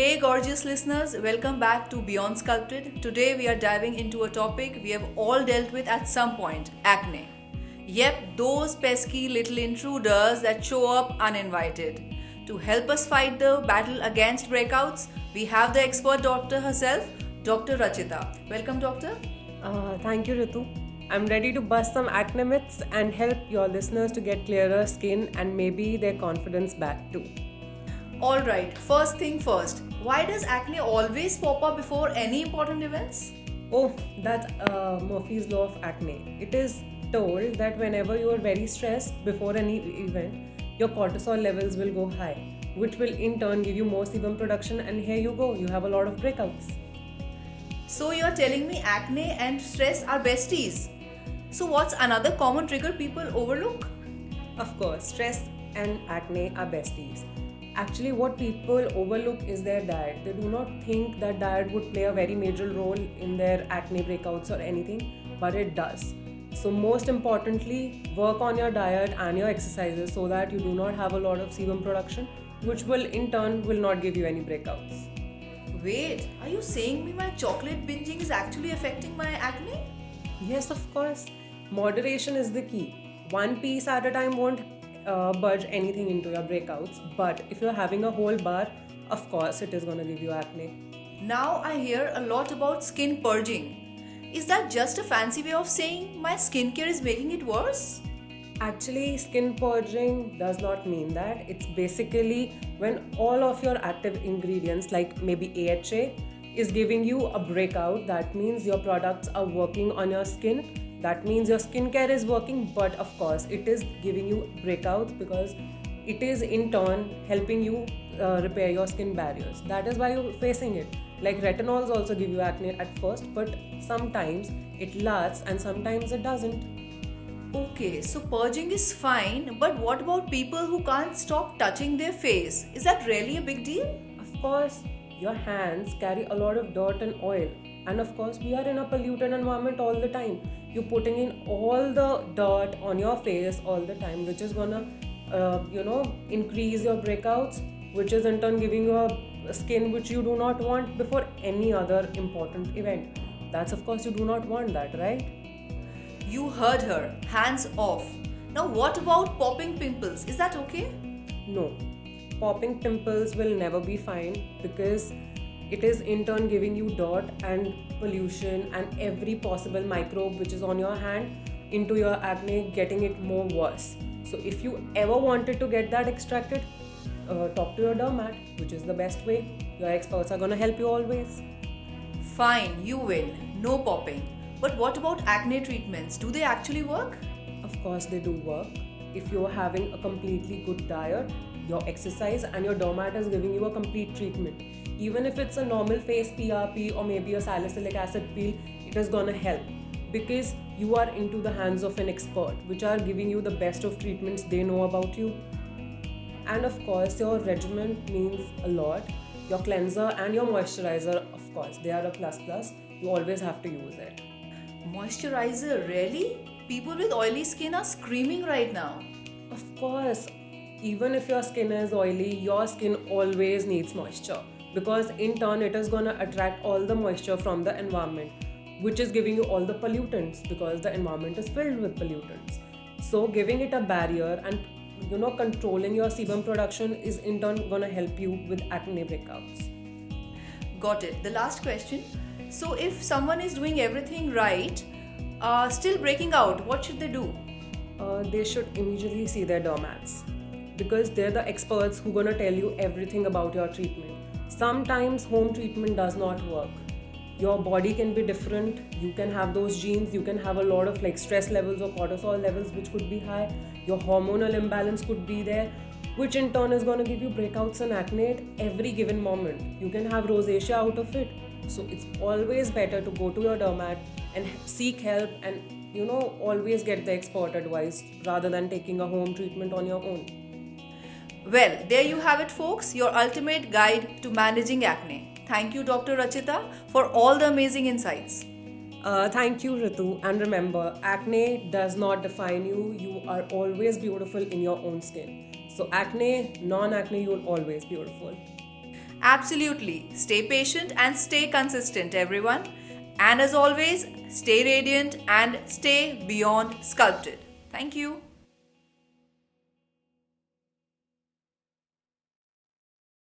Hey, gorgeous listeners, welcome back to Beyond Sculpted. Today, we are diving into a topic we have all dealt with at some point: acne. Yep, those pesky little intruders that show up uninvited. To help us fight the battle against breakouts, we have the expert doctor herself, Dr. Rachita. Welcome, doctor. Thank you, Ritu. I'm ready to bust some acne myths and help your listeners to get clearer skin and maybe their confidence back too. Alright, first thing first, why does acne always pop up before any important events? Oh, that's Murphy's Law of Acne. It is told that whenever you are very stressed before any event, your cortisol levels will go high, which will in turn give you more sebum production, and here you go, you have a lot of breakouts. So, you're telling me acne and stress are besties? So, what's another common trigger people overlook? Of course, stress and acne are besties. Actually, what people overlook is their diet. They do not think that diet would play a very major role in their acne breakouts or anything, but it does. So most importantly, work on your diet and your exercises so that you do not have a lot of sebum production, which will in turn will not give you any breakouts. Wait, are you saying me my chocolate binging is actually affecting my acne? Yes, of course. Moderation is the key. One piece at a time won't budge anything into your breakouts, but if you're having a whole bar, of course it is going to give you acne. Now I hear a lot about skin purging. Is that just a fancy way of saying my skincare is making it worse? Actually, skin purging does not mean that. It's basically when all of your active ingredients, like maybe AHA, is giving you a breakout. That means your products are working on your skin. That means your skincare is working, but of course, it is giving you breakouts because it is in turn helping you repair your skin barriers. That is why you're facing it. Like retinols also give you acne at first, but sometimes it lasts and sometimes it doesn't. Okay, so purging is fine, but what about people who can't stop touching their face? Is that really a big deal? Of course, your hands carry a lot of dirt and oil. And of course, we are in a polluted environment all the time. You're putting in all the dirt on your face all the time, which is gonna, increase your breakouts, which is in turn giving you a skin which you do not want before any other important event. That's of course you do not want that, right? You heard her, hands off. Now, what about popping pimples? Is that okay? No, popping pimples will never be fine because it is in turn giving you dirt and pollution and every possible microbe which is on your hand into your acne, getting it more worse. So if you ever wanted to get that extracted, talk to your dermat, which is the best way. Your experts are going to help you always. Fine, you win. No popping. But what about acne treatments? Do they actually work? Of course they do work. If you're having a completely good diet, your exercise and your dermat is giving you a complete treatment. Even if it's a normal face PRP or maybe a salicylic acid peel, it is gonna help because you are into the hands of an expert, which are giving you the best of treatments they know about you. And of course, your regimen means a lot. Your cleanser and your moisturizer, of course, they are a plus plus. You always have to use it. Moisturizer, really? People with oily skin are screaming right now. Of course, even if your skin is oily, your skin always needs moisture because in turn it is going to attract all the moisture from the environment, which is giving you all the pollutants because the environment is filled with pollutants. So giving it a barrier and controlling your sebum production is in turn going to help you with acne breakouts. Got it. The last question. So if someone is doing everything right, still breaking out, what should they do? They should immediately see their dermats because they're the experts who are going to tell you everything about your treatment. Sometimes home treatment does not work. Your body can be different. You can have those genes. You can have a lot of stress levels or cortisol levels which could be high. Your hormonal imbalance could be there, which in turn is going to give you breakouts and acne at every given moment. You can have rosacea out of it. So it's always better to go to your dermat and seek help and always get the expert advice rather than taking a home treatment on your own. Well, there you have it, folks, your ultimate guide to managing acne. Thank you, Dr. Rachita, for all the amazing insights. Thank you, Ritu. And remember, acne does not define you. You are always beautiful in your own skin. So acne, non-acne, you're always beautiful. Absolutely. Stay patient and stay consistent, everyone. And as always, stay radiant and stay beyond sculpted. Thank you.